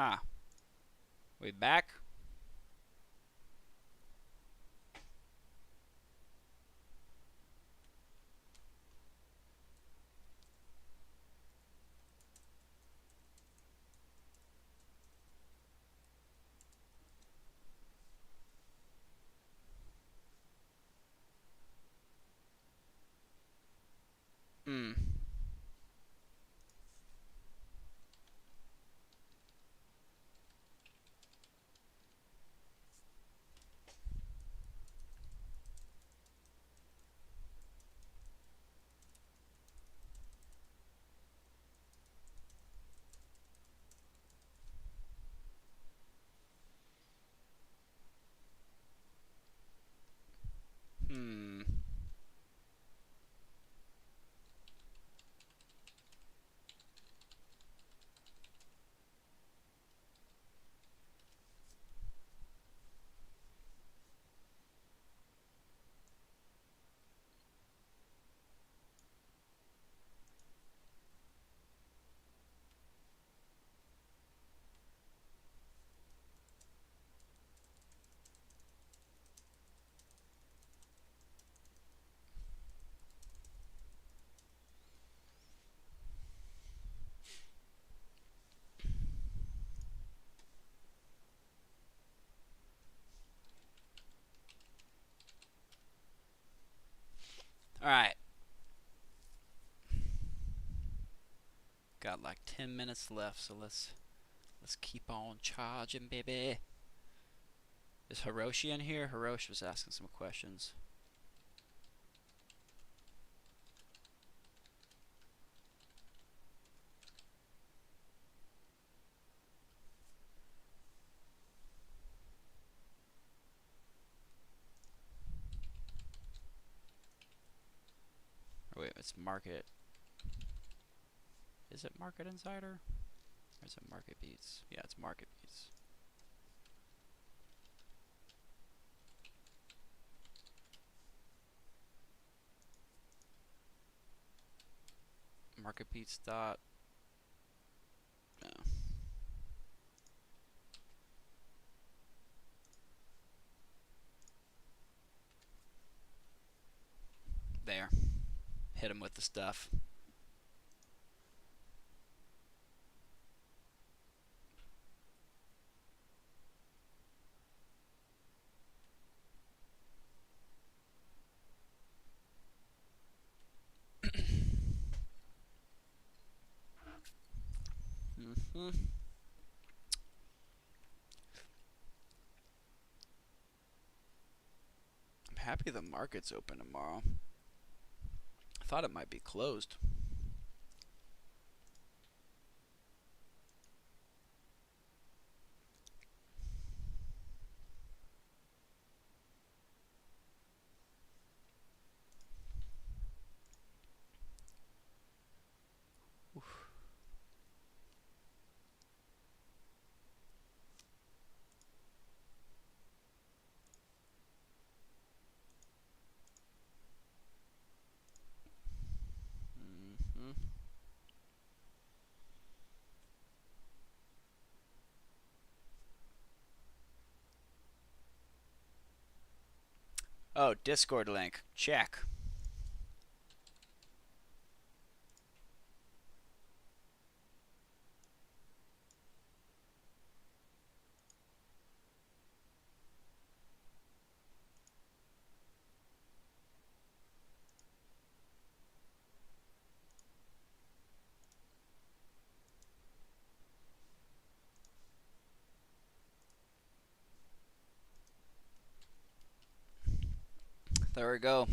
Huh. We back? Hmm. Hmm. Alright. Got like 10 minutes left, so let's keep on charging, baby. Is Hiroshi in here? Hiroshi was asking some questions. Oh, wait, it's Market. Is it Market Insider? Or is it Market Beats? Yeah, it's Market Beats. Market Beats dot. No. There. Hit him with the stuff. Mm-hmm. I'm happy the market's open tomorrow. I thought it might be closed. Oof. Mm-hmm. Oh, Discord link. Check. There we go.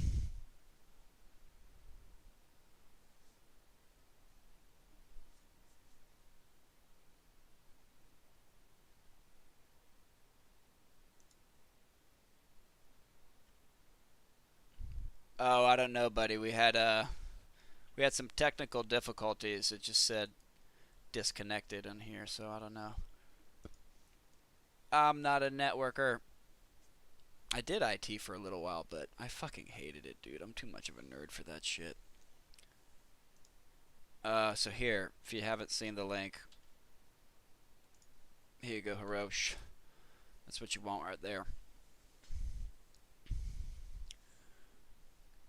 Oh, I don't know, buddy. We had some technical difficulties. It just said disconnected in here, so I don't know. I'm not a networker. I did IT for a little while, but I fucking hated it, dude. I'm too much of a nerd for that shit. So here, if you haven't seen the link, Here you go, Hirosh. That's what you want right there.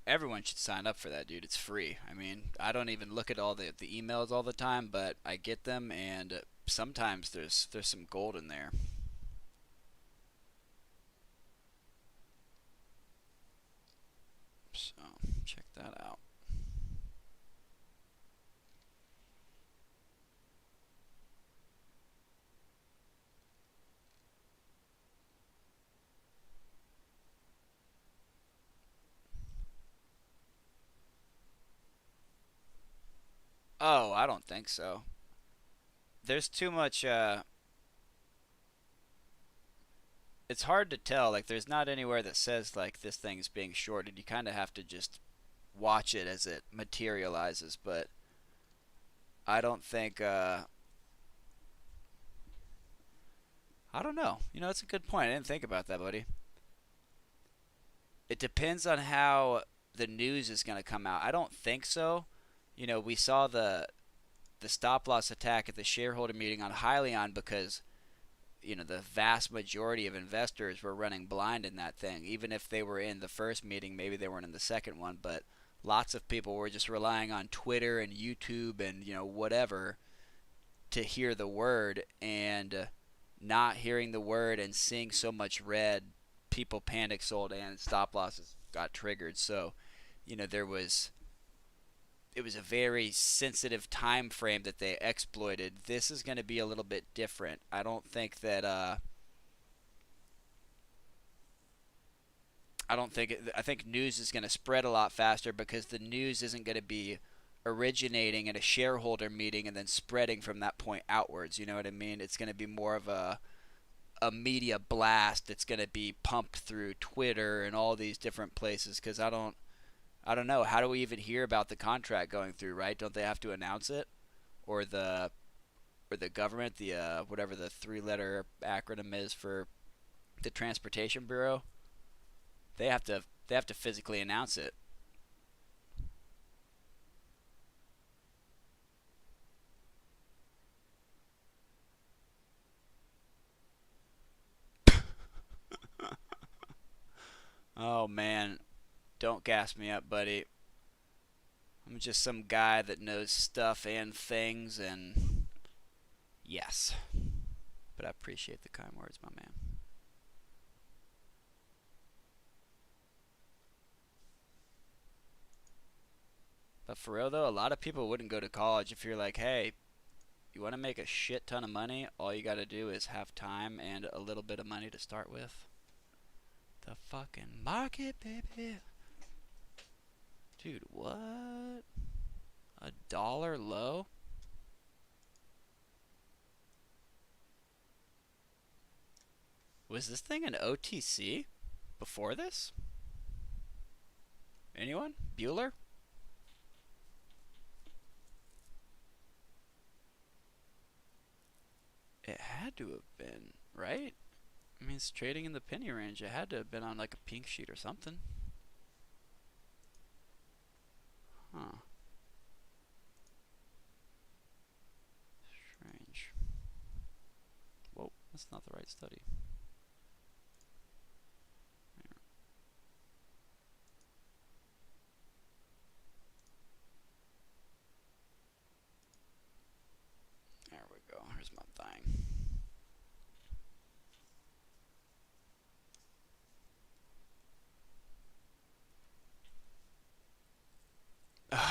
Everyone should sign up for that, dude. It's free. I mean, I don't even look at all the emails all the time, but I get them, and sometimes there's some gold in there. So check that out. Oh, I don't think so. There's too much. It's hard to tell. Like, there's not anywhere that says like this thing's being shorted. You kind of have to just watch it as it materializes. But I don't think. I don't know. You know, it's a good point. I didn't think about that, buddy. It depends on how the news is going to come out. I don't think so. You know, we saw the stop loss attack at the shareholder meeting on Hyliion because the vast majority of investors were running blind in that thing. Even if they were in the first meeting, maybe they weren't in the second one, but lots of people were just relying on Twitter and YouTube and whatever to hear the word, and not hearing the word and seeing so much red, people panic sold and stop losses got triggered. So, there was it was a very sensitive time frame that they exploited. This is going to be a little bit different. I don't think that I think news is going to spread a lot faster because the news isn't going to be originating at a shareholder meeting and then spreading from that point outwards. You know what I mean? It's going to be more of a media blast that's going to be pumped through Twitter and all these different places because I don't know. How do we even hear about the contract going through, right? Don't they have to announce it? Or the government, the whatever the three-letter acronym is for the Transportation Bureau, they have to physically announce it. Oh man, don't gas me up, buddy. I'm just some guy that knows stuff and things, and yes. But I appreciate the kind words, my man. But for real though, a lot of people wouldn't go to college if you're like, hey, you want to make a shit ton of money? All you got to do is have time and a little bit of money to start with. The fucking market, baby. Dude, what? $1 low? Was this thing an OTC before this? Anyone? Bueller? It had to have been, right? I mean, it's trading in the penny range. It had to have been on like a pink sheet or something. Huh. Strange. Whoa, that's not the right study. There we go. Here's my thing.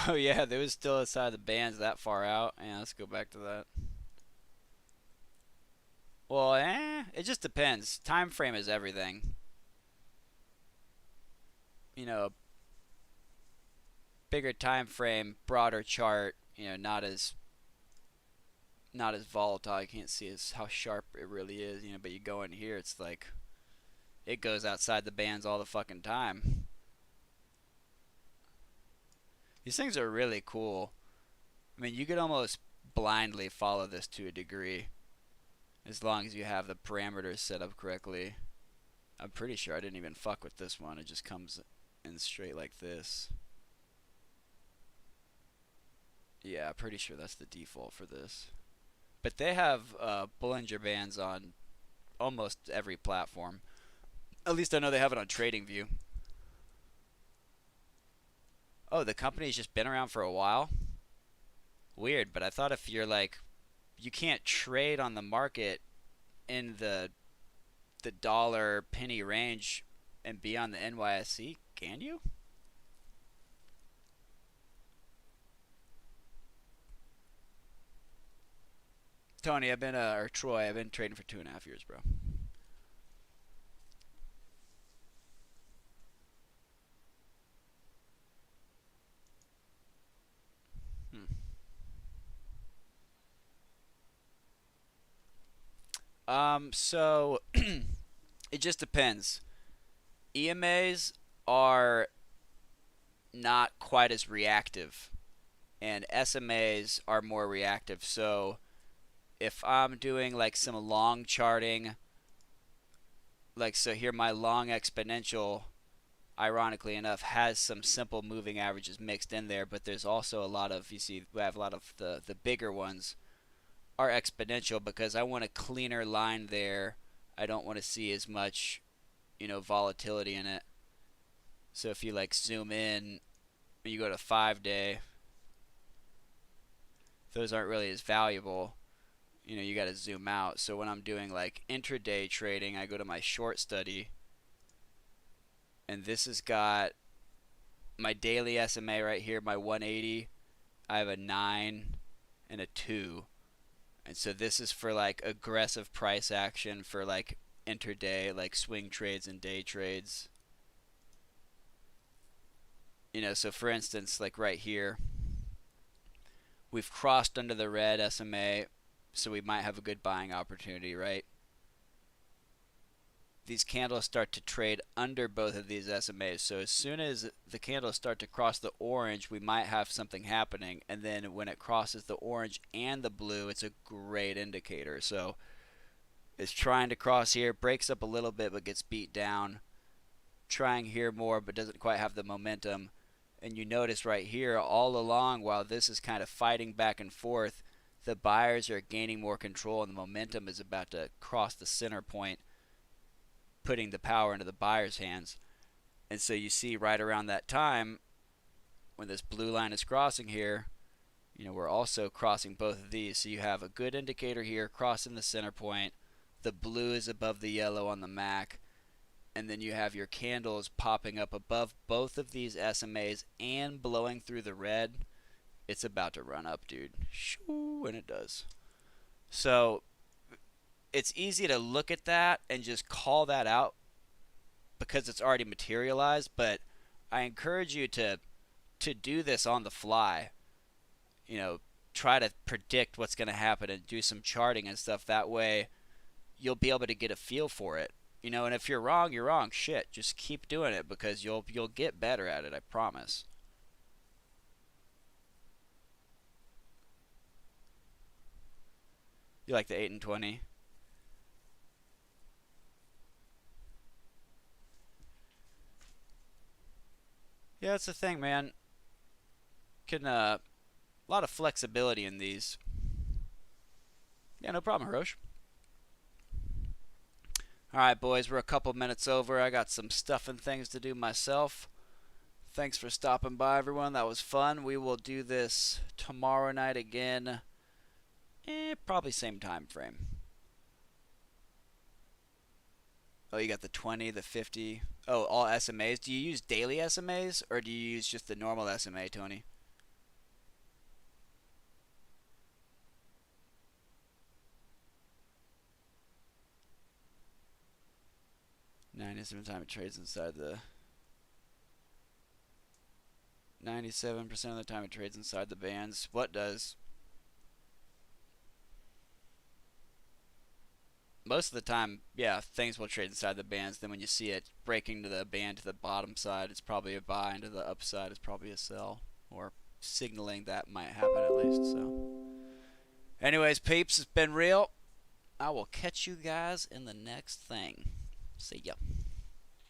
Oh yeah, they was still outside the bands that far out. Yeah, let's go back to that. Well, it just depends. Time frame is everything. You know, bigger time frame, broader chart. Not as volatile. You can't see how sharp it really is. But you go in here, it's like it goes outside the bands all the fucking time. These things are really cool. I mean, you could almost blindly follow this to a degree as long as you have the parameters set up correctly. I'm pretty sure I didn't even fuck with this one. It just comes in straight like this. Yeah, pretty sure that's the default for this. But they have Bollinger Bands on almost every platform. At least I know they have it on TradingView. Oh, the company's just been around for a while? Weird, but I thought if you're like, you can't trade on the market in the dollar penny range and be on the NYSE, can you? Tony, or Troy, I've been trading for 2.5 years, bro. Hmm. So it just depends. EMAs are not quite as reactive, and SMAs are more reactive. So if I'm doing like some long charting, like so here my long exponential, ironically enough, has some simple moving averages mixed in there, but there's also a lot of, you see, we have a lot of the bigger ones are exponential because I want a cleaner line there. I don't want to see as much, volatility in it. So if you like zoom in, you go to 5 day, those aren't really as valuable. You got to zoom out. So when I'm doing like intraday trading, I go to my short study, and this has got my daily SMA right here, my 180. I have a 9 and a 2. And so this is for like aggressive price action for like intraday, like swing trades and day trades. So for instance, like right here, we've crossed under the red SMA, so we might have a good buying opportunity, right? These candles start to trade under both of these SMAs. So as soon as the candles start to cross the orange, we might have something happening. And then when it crosses the orange and the blue, it's a great indicator. So it's trying to cross here, breaks up a little bit but gets beat down. Trying here more but doesn't quite have the momentum. And you notice right here all along while this is kind of fighting back and forth, the buyers are gaining more control and the momentum is about to cross the center point, putting the power into the buyer's hands. And so you see right around that time when this blue line is crossing here, we're also crossing both of these. So you have a good indicator here crossing the center point. The blue is above the yellow on the MAC. And then you have your candles popping up above both of these SMAs and blowing through the red. It's about to run up, dude. Shoo, and it does. So it's easy to look at that and just call that out because it's already materialized, but I encourage you to do this on the fly. You know, try to predict what's going to happen and do some charting and stuff. That way, you'll be able to get a feel for it. And if you're wrong, you're wrong. Shit, just keep doing it because you'll get better at it. I promise. You like the 8 and 20? Yeah, that's the thing, man. Can a lot of flexibility in these. Yeah, no problem, Hirosh. All right, boys, we're a couple minutes over. I got some stuff and things to do myself. Thanks for stopping by, everyone. That was fun. We will do this tomorrow night again. Probably same time frame. Oh, you got the 20, the 50. Oh, all SMAs. Do you use daily SMAs or do you use just the normal SMA, Tony? 97 time it trades inside the 97% of the time it trades inside the bands. What does? Most of the time, yeah, things will trade inside the bands. Then when you see it breaking to the band to the bottom side, it's probably a buy, and to the upside, it's probably a sell, or signaling that might happen at least. So, anyways, peeps, it's been real. I will catch you guys in the next thing. See ya.